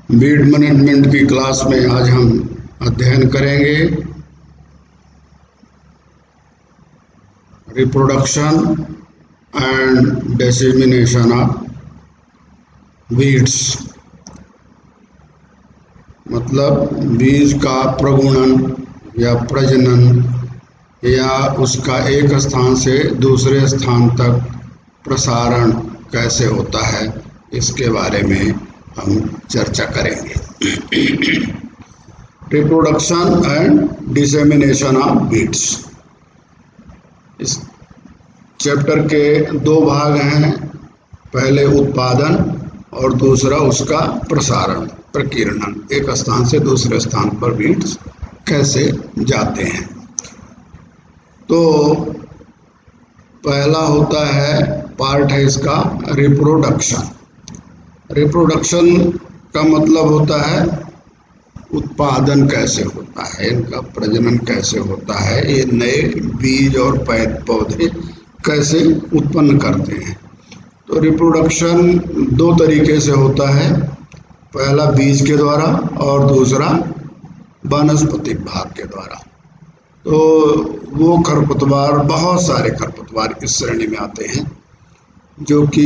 Beat management की class में आज हम अध्ययन करेंगे reproduction and dissemination of beets, मतलब बीज का प्रगुणन या प्रजनन या उसका एक स्थान से दूसरे स्थान तक प्रसारण कैसे होता है, इसके बारे में हम चर्चा करेंगे। Reproduction and dissemination of beets. इस चैप्टर के दो भाग हैं, पहले उत्पादन और दूसरा उसका प्रसारण, प्रकीर्णन, एक स्थान से दूसरे स्थान पर बीट्स कैसे जाते हैं। तो पहला होता है पार्ट है इसका रिप्रोडक्शन। रिप्रोडक्शन का मतलब होता है उत्पादन कैसे होता है, इनका प्रजनन कैसे होता है, ये नए बीज और पौधे कैसे उत्पन्न करते हैं। तो रिप्रोडक्शन दो तरीके से होता है, पहला बीज के द्वारा और दूसरा वानस्पतिक भाग के द्वारा। तो वो खरपतवार, बहुत सारे खरपतवार इस श्रेणी में आते हैं जो कि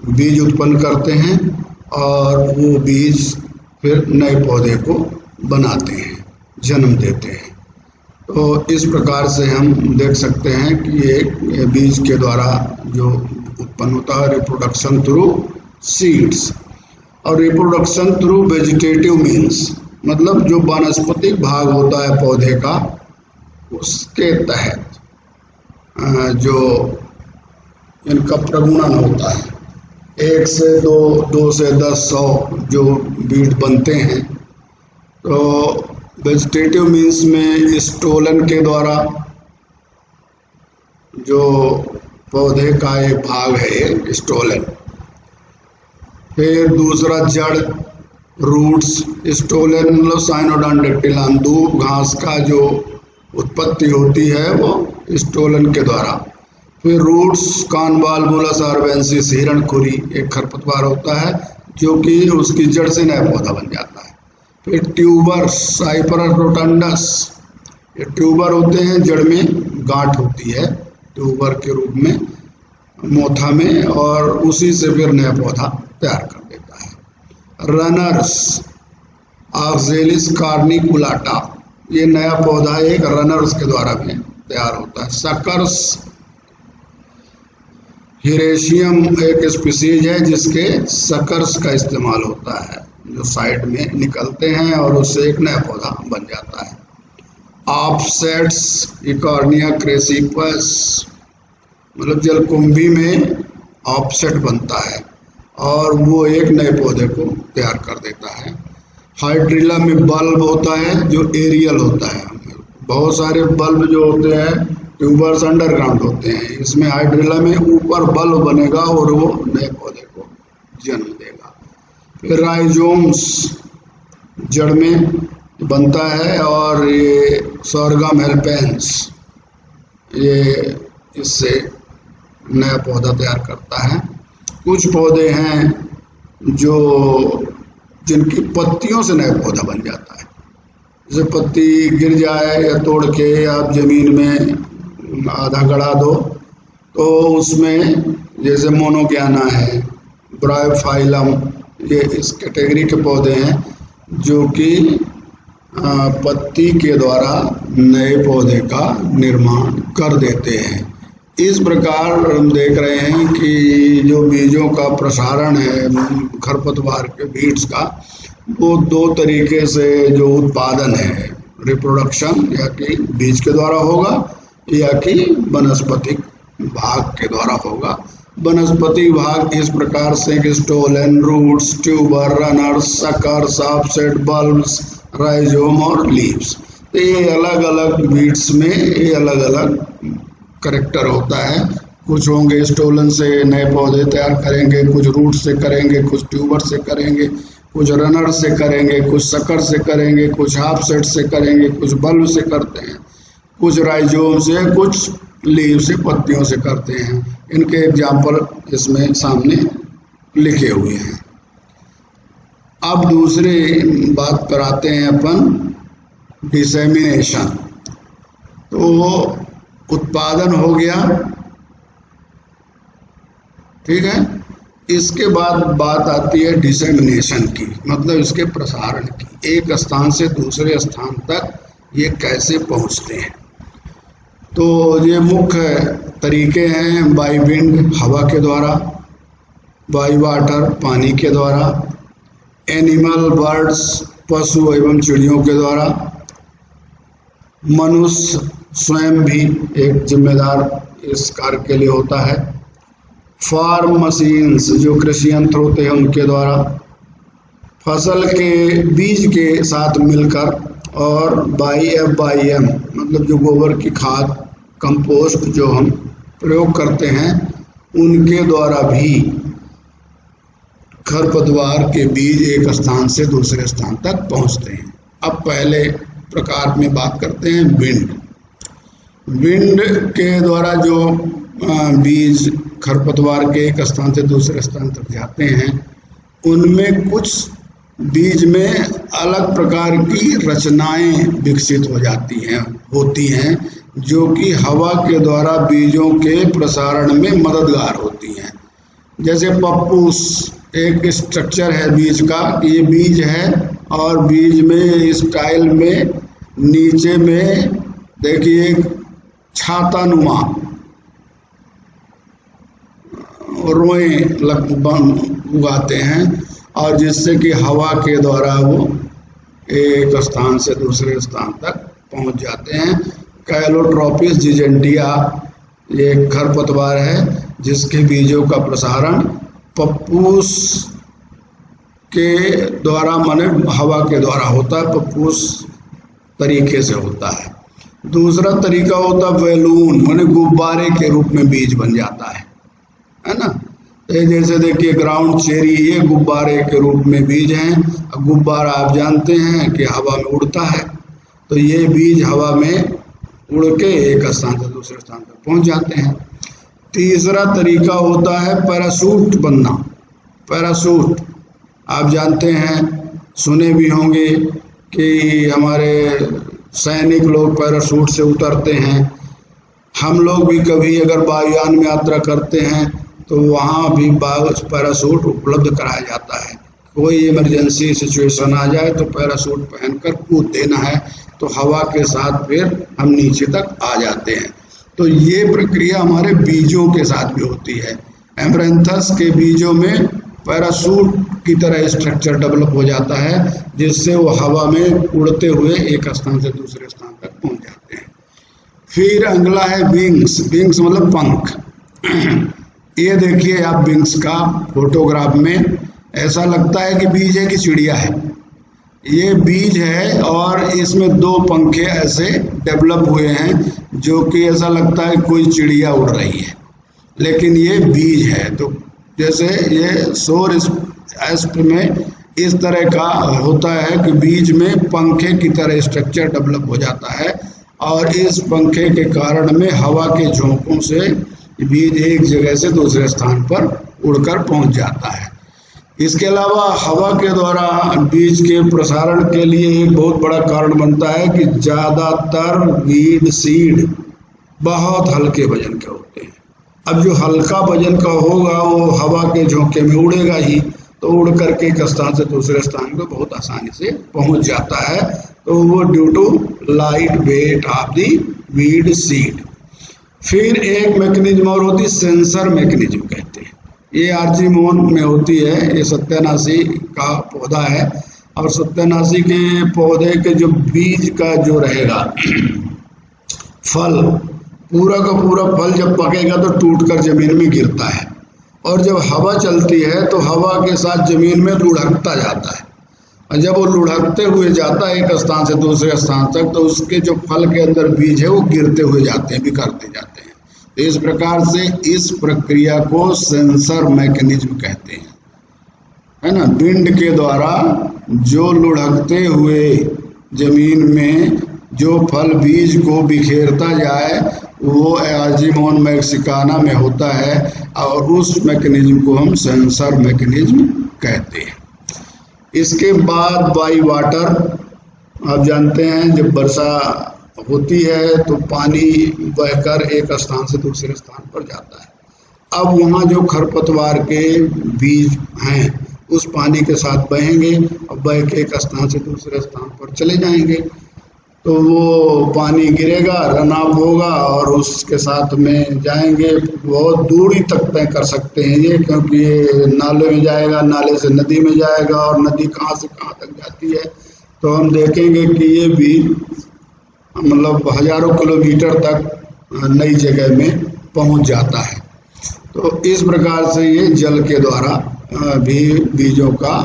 बीज उत्पन्न करते हैं और वो बीज फिर नए पौधे को बनाते हैं, जन्म देते हैं। तो इस प्रकार से हम देख सकते हैं कि ये बीज के द्वारा जो उत्पन्न होता है रिप्रोडक्शन थ्रू सीड्स। और रिप्रोडक्शन थ्रू वेजिटेटिव मीन्स, मतलब जो वानस्पतिक भाग होता है पौधे का, उसके तहत जो इनका प्रगुणन होता है, 1 से 2, 2 से 10, 100 जो बीट बनते हैं। तो वेजिटेटिव मीन्स में स्टोलन के द्वारा जो पौधे का एक भाग है स्टोलन, फिर दूसरा जड़ रूट्स, स्टोलन मतलब साइनोडोंडाक्टिलम, दूब घास का जो उत्पत्ति होती है वो स्टोलन के द्वारा। फिर रूट्स कॉन्वाल्वुलस आर्बेंसिस, हिरणखुरी एक खरपतवार होता है जो कि उसकी जड़ से नया पौधा बन जाता है। फिर ट्यूबर्स, साइपरस रोटंडस, ये ट्यूबर होते हैं, जड़ में गांठ होती है ट्यूबर के रूप में मोथा में, और उसी से फिर नया पौधा तैयार कर देता है। रनर्स, ऑक्जेलिस कार्निकुलाटा, ये नया पौधा एक रनर्स के द्वारा भी तैयार होता है। सकर्स, हिरेशियम एक स्पीसीज है जिसके सकर्स का इस्तेमाल होता है, जो साइड में निकलते हैं और उससे एक नया पौधा बन जाता है। ऑफसेट्स, इकॉर्निया क्रेसिपस, मतलब जलकुंभी में ऑफसेट बनता है और वो एक नए पौधे को तैयार कर देता है। हाइड्रिला में बल्ब होता है जो एरियल होता है, बहुत सारे बल्ब जो होते हैं ट्यूबर्स अंडरग्राउंड होते हैं, इसमें हाइड्रिला में ऊपर बल्ब बनेगा और वो नए पौधे को जन्म देगा। फिर राइजोम्स जड़ में बनता है और ये सोरगम हेल्पेंस, ये इससे नया पौधा तैयार करता है। कुछ पौधे हैं जो जिनकी पत्तियों से नया पौधा बन जाता है, जैसे पत्ती गिर जाए या तोड़ के आप जमीन में आधा गड़ा दो तो उसमें, जैसे मोनोग्याना है, ब्रायोफाइलम, ये इस कैटेगरी के पौधे हैं जो कि पत्ती के द्वारा नए पौधे का निर्माण कर देते हैं। इस प्रकार हम देख रहे हैं कि जो बीजों का प्रसारण है खरपतवार के बीट्स का, वो दो तरीके से जो उत्पादन है, रिप्रोडक्शन या कि बीज के द्वारा होगा या कि वनस्पतिक भाग के द्वारा होगा। वनस्पतिक भाग इस प्रकार से कि stolon, roots, tuber, runners, suckers, offset, bulbs, rhizome और लीव्स। तो ये अलग अलग बीट्स में ये अलग अलग कैरेक्टर होता है। कुछ होंगे स्टोलन से नए पौधे तैयार करेंगे, कुछ रूट से करेंगे, कुछ ट्यूबर से करेंगे, कुछ रनर से करेंगे, कुछ सकर से करेंगे, कुछ हाफ सेट से करेंगे, कुछ बल्ब से करते हैं, कुछ राइजोम से, कुछ लीव से, पत्तियों से करते हैं। इनके एग्जाम्पल इसमें सामने लिखे हुए हैं। अब दूसरी बात पर आते हैं अपन, डिसेमिनेशन। तो उत्पादन हो गया, ठीक है। इसके बाद बात आती है डिसेमिनेशन की, मतलब इसके प्रसारण की। एक स्थान से दूसरे स्थान तक ये कैसे पहुंचते हैं। तो ये मुख्य तरीके हैं, बाई विंड हवा के द्वारा, बाई वाटर पानी के द्वारा, एनिमल बर्ड्स पशु एवं चिड़ियों के द्वारा, मनुष्य स्वयं भी एक जिम्मेदार इस कार्य के लिए होता है, फार्म मशीन्स जो कृषि यंत्र होते हैं उनके द्वारा, फसल के बीज के साथ मिलकर, और बाई FYM मतलब जो गोबर की खाद कंपोस्ट जो हम प्रयोग करते हैं उनके द्वारा भी खरपतवार के बीज एक स्थान से दूसरे स्थान तक पहुंचते हैं। अब पहले प्रकार में बात करते हैं विंड। विंड के द्वारा जो बीज खरपतवार के एक स्थान से दूसरे स्थान तक जाते हैं, उनमें कुछ बीज में अलग प्रकार की रचनाएं विकसित हो जाती हैं, होती हैं, जो कि हवा के द्वारा बीजों के प्रसारण में मददगार होती हैं। जैसे पप्पूस एक स्ट्रक्चर है बीज का, ये बीज है और बीज में इस टाइल में नीचे में देखिए एक छाता नुमा रोए उगाते हैं, और जिससे कि हवा के द्वारा वो एक स्थान से दूसरे स्थान तक पहुंच जाते हैं। कैलोट्रोपिस जिजेंटिया ये खरपतवार है जिसके बीजों का प्रसारण पप्पूस के द्वारा माने हवा के द्वारा होता है, पप्पूस तरीके से होता है। दूसरा तरीका होता है बैलून, माने गुब्बारे के रूप में बीज बन जाता है ना। ये जैसे देखिए ग्राउंड चेरी, ये गुब्बारे के रूप में बीज हैं। गुब्बारा आप जानते हैं कि हवा में उड़ता है, तो ये बीज हवा में उड़ के एक स्थान से दूसरे स्थान तक पहुंच जाते हैं। तीसरा तरीका होता है पैराशूट बनना। पैराशूट आप जानते हैं, सुने भी होंगे कि हमारे सैनिक लोग पैराशूट से उतरते हैं। हम लोग भी कभी अगर वायुयान में यात्रा करते हैं तो वहाँ भी पैराशूट उपलब्ध कराया जाता है। कोई इमरजेंसी सिचुएशन आ जाए तो पैराशूट पहनकर कूद देना है, तो हवा के साथ फिर हम नीचे तक आ जाते हैं। तो ये प्रक्रिया हमारे बीजों के साथ भी होती है। एमरेंथस के बीजों में पैराशूट की तरह स्ट्रक्चर डेवलप हो जाता है, जिससे वो हवा में उड़ते हुए एक स्थान से दूसरे स्थान तक पहुंच जाते हैं। फिर अगला है विंग्स। विंग्स मतलब पंख। ये देखिए आप विंग्स का फोटोग्राफ में ऐसा लगता है कि बीज है कि चिड़िया है। ये बीज है और इसमें दो पंखे ऐसे डेवलप हुए हैं जो कि ऐसा लगता है कोई चिड़िया उड़ रही है, लेकिन ये बीज है। तो जैसे ये सौर एस्प में इस तरह का होता है कि बीज में पंखे की तरह स्ट्रक्चर डेवलप हो जाता है, और इस पंखे के कारण में हवा के झोंकों से बीज एक जगह से दूसरे स्थान पर उड़कर पहुंच जाता है। इसके अलावा हवा के द्वारा बीज के प्रसारण के लिए एक बहुत बड़ा कारण बनता है कि ज़्यादातर वीड सीड बहुत हल्के वजन के होते हैं। अब जो हल्का वजन का होगा वो हवा के झोंके में उड़ेगा ही, तो उड़ करके एक स्थान से दूसरे स्थान को बहुत आसानी से पहुंच जाता है। तो वो due to light weight of the weed seed. फिर एक मैकेनिज्म और होती है, सेंसर मैकेनिज्म कहते हैं। ये आर्जीमोन में होती है। ये सत्यानाशी का पौधा है, और सत्यानाशी के पौधे के जो बीज का जो रहेगा फल, पूरा का पूरा फल जब पकेगा तो टूटकर जमीन में गिरता है, और जब हवा चलती है तो हवा के साथ जमीन में लुढ़कता जाता है, और जब वो लुढ़कते हुए जाता है एक स्थान से दूसरे स्थान तक, तो उसके जो फल के अंदर बीज है वो गिरते हुए जाते हैं, बिखरते जाते हैं। तो इस प्रकार से इस प्रक्रिया को सेंसर मैकेनिज्म कहते हैं, है ना। विंड के द्वारा जो लुढ़कते हुए जमीन में जो फल बीज को बिखेरता जाए वो आर्जीमोन मैक्सिकाना में होता है, और उस मैकेनिज्म को हम सेंसर मैकेनिज्म कहते हैं। इसके बाद बाई वाटर, आप जानते हैं जब वर्षा होती है तो पानी बहकर एक स्थान से दूसरे स्थान पर जाता है। अब वहाँ जो खरपतवार के बीज हैं उस पानी के साथ बहेंगे और बह के एक स्थान से दूसरे स्थान पर चले जाएंगे, तो वो पानी गिरेगा, रन ऑफ होगा और उसके साथ में जाएंगे। बहुत दूरी तक तय कर सकते हैं ये, क्योंकि ये नाले में जाएगा, नाले से नदी में जाएगा और नदी कहाँ से कहाँ तक जाती है, तो हम देखेंगे कि ये भी मतलब हजारों किलोमीटर तक नई जगह में पहुंच जाता है। तो इस प्रकार से ये जल के द्वारा भी बीजों का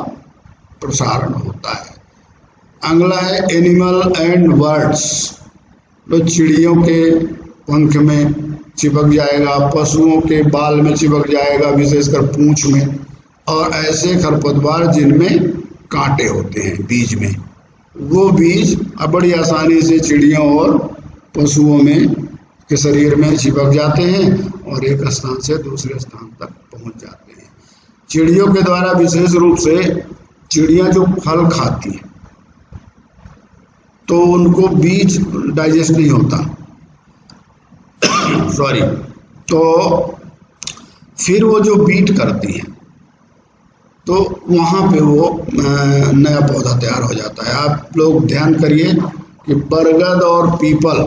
प्रसारण होता है। अगला है एनिमल एंड बर्ड्स, तो चिड़ियों के पंख में चिपक जाएगा, पशुओं के बाल में चिपक जाएगा, विशेषकर पूंछ में, और ऐसे खरपतवार जिनमें कांटे होते हैं बीज में, वो बीज बड़ी आसानी से चिड़ियों और पशुओं में के शरीर में चिपक जाते हैं और एक स्थान से दूसरे स्थान तक पहुंच जाते हैं। चिड़ियों के द्वारा विशेष रूप से चिड़ियां जो फल खाती हैं तो उनको बीज डाइजेस्ट नहीं होता सॉरी, तो फिर वो जो बीट करती हैं तो वहाँ पे वो नया पौधा तैयार हो जाता है। आप लोग ध्यान करिए कि बरगद और पीपल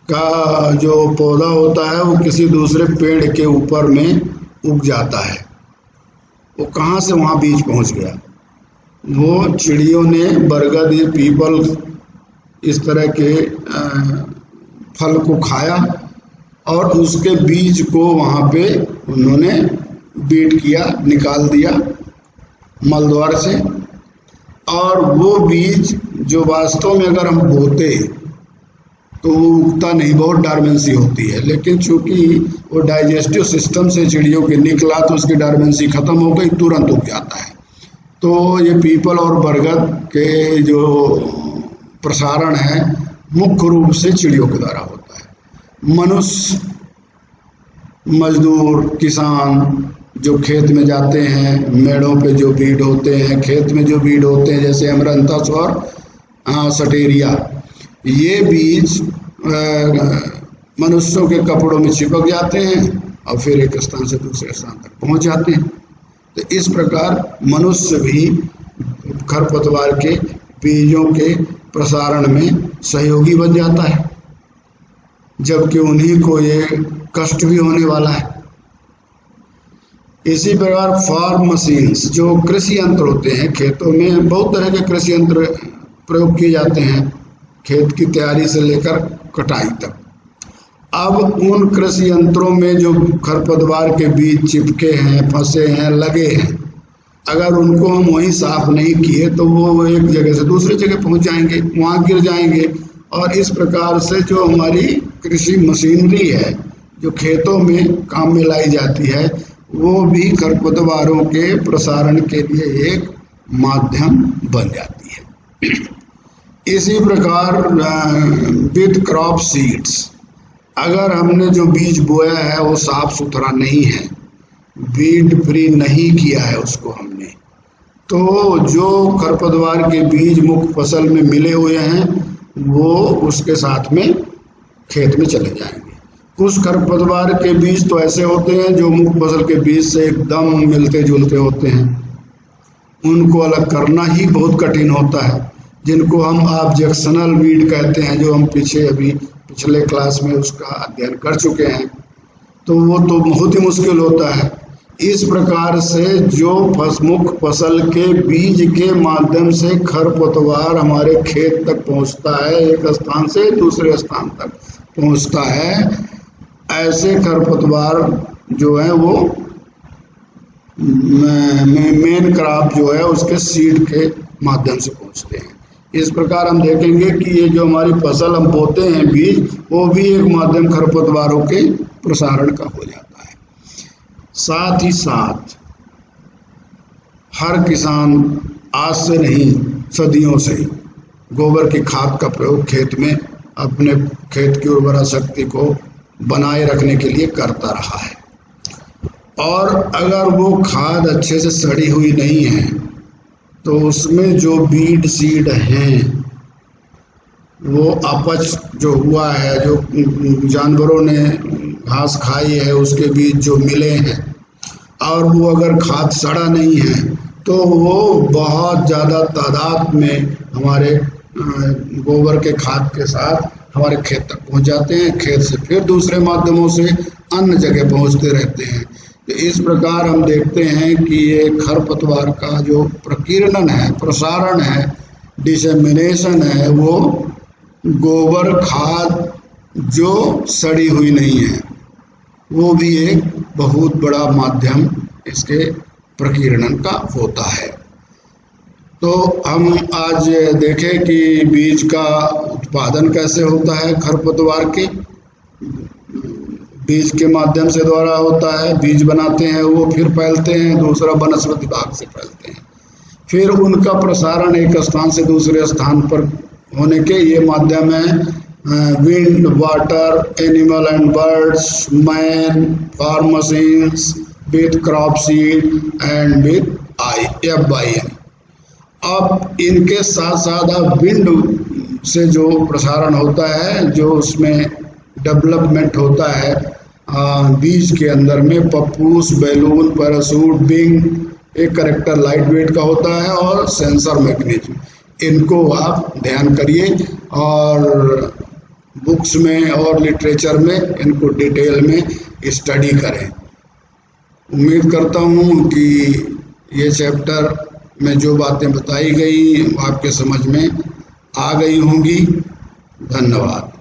का जो पौधा होता है वो किसी दूसरे पेड़ के ऊपर में उग जाता है, वो कहाँ से वहाँ बीज पहुँच गया? वो चिड़ियों ने बरगद या पीपल इस तरह के फल को खाया और उसके बीज को वहाँ पे उन्होंने बीट किया, निकाल दिया मल द्वार से, और वो बीज जो वास्तव में अगर हम बोते तो वो उगता नहीं, बहुत डार्मेंसी होती है, लेकिन चूंकि वो डाइजेस्टिव सिस्टम से चिड़ियों के निकला तो उसकी डार्मेंसी खत्म हो गई, तुरंत उग जाता है। तो ये पीपल और बरगद के जो प्रसारण है मुख्य रूप से चिड़ियों के द्वारा होता है। मनुष्य, मजदूर, किसान जो खेत में जाते हैं, मेड़ों पे जो बीड होते हैं, खेत में जो बीड होते हैं, जैसे अमरंथस और सटेरिया, ये बीज मनुष्यों के कपड़ों में चिपक जाते हैं और फिर एक स्थान से दूसरे स्थान तक पहुंच जाते हैं। तो इस प्रकार मनुष्य भी खरपतवार के बीजों के प्रसारण में सहयोगी बन जाता है, जबकि उन्हीं को ये कष्ट भी होने वाला है। इसी प्रकार फार्म मशीन्स, जो कृषि यंत्र होते हैं, खेतों में बहुत तरह के कृषि यंत्र प्रयोग किए जाते हैं, खेत की तैयारी से लेकर कटाई तक। अब उन कृषि यंत्रों में जो खरपतवार के बीज चिपके हैं, फंसे हैं, लगे हैं, अगर उनको हम वहीं साफ नहीं किए तो वो एक जगह से दूसरी जगह पहुंच जाएंगे, वहाँ गिर जाएंगे, और इस प्रकार से जो हमारी कृषि मशीनरी है जो खेतों में काम में लाई जाती है, वो भी खरपतवारों के प्रसारण के लिए एक माध्यम बन जाती है। इसी प्रकार विद क्रॉप सीड्स, अगर हमने जो बीज बोया है वो साफ सुथरा नहीं है, बीड फ्री नहीं किया है उसको हमने, तो जो खरपतवार के बीज मुख्य फसल में मिले हुए हैं वो उसके साथ में खेत में चले जाएंगे। कुछ खरपतवार के बीज तो ऐसे होते हैं जो मुख्य फसल के बीज से एकदम मिलते जुलते होते हैं, उनको अलग करना ही बहुत कठिन होता है, जिनको हम ऑब्जेक्शनल वीड कहते हैं, जो हम पिछले क्लास में उसका अध्ययन कर चुके हैं। तो वो तो बहुत ही मुश्किल होता है। इस प्रकार से जो मुख्य फसल के बीज के माध्यम से खरपतवार हमारे खेत तक पहुंचता है, एक स्थान से दूसरे स्थान तक पहुंचता है, ऐसे खरपतवार जो है वो मेन क्रॉप जो है उसके सीड के माध्यम से पहुंचते हैं। इस प्रकार हम देखेंगे कि ये जो हमारी फसल हम बोते हैं बीज, वो भी एक माध्यम खरपतवारों के प्रसारण का हो जाता है। साथ ही साथ हर किसान आज से नहीं, सदियों से गोबर की खाद का प्रयोग खेत में अपने खेत की उर्वरा शक्ति को बनाए रखने के लिए करता रहा है। और अगर वो खाद अच्छे से सड़ी हुई नहीं है तो उसमें जो बीड सीड हैं वो अपच जो हुआ है, जो जानवरों ने घास खाई है उसके बीज जो मिले हैं, और वो अगर खाद सड़ा नहीं है तो वो बहुत ज़्यादा तादाद में हमारे गोबर के खाद के साथ हमारे खेत तक पहुंच जाते हैं, खेत से फिर दूसरे माध्यमों से अन्य जगह पहुंचते रहते हैं। तो इस प्रकार हम देखते हैं कि ये खरपतवार का जो प्रकीर्णन है, प्रसारण है, डिसेमिनेशन है, वो गोबर खाद जो सड़ी हुई नहीं है वो भी एक बहुत बड़ा माध्यम इसके प्रकीर्णन का होता है। तो हम आज देखें कि बीज का उत्पादन कैसे होता है। खरपतवार के बीज के माध्यम से द्वारा होता है, बीज बनाते हैं, वो फिर फैलते हैं, दूसरा वनस्पति भाग से फैलते हैं, फिर उनका प्रसारण एक स्थान से दूसरे स्थान पर होने के ये माध्यम है wind, water, animal and birds, man, farm machines, with crop seed and with FIM। अब इनके साथ साथ अब विंड से जो प्रसारण होता है, जो उसमें डेवलपमेंट होता है बीज के अंदर में, पप्पूस, बैलून, पैराशूट, विंग, एक करेक्टर लाइट वेट का होता है और सेंसर मैकेनिज्म। इनको आप ध्यान करिए और बुक्स में और लिटरेचर में इनको डिटेल में स्टडी करें। उम्मीद करता हूँ कि ये चैप्टर में जो बातें बताई गई आपके समझ में आ गई होंगी। धन्यवाद।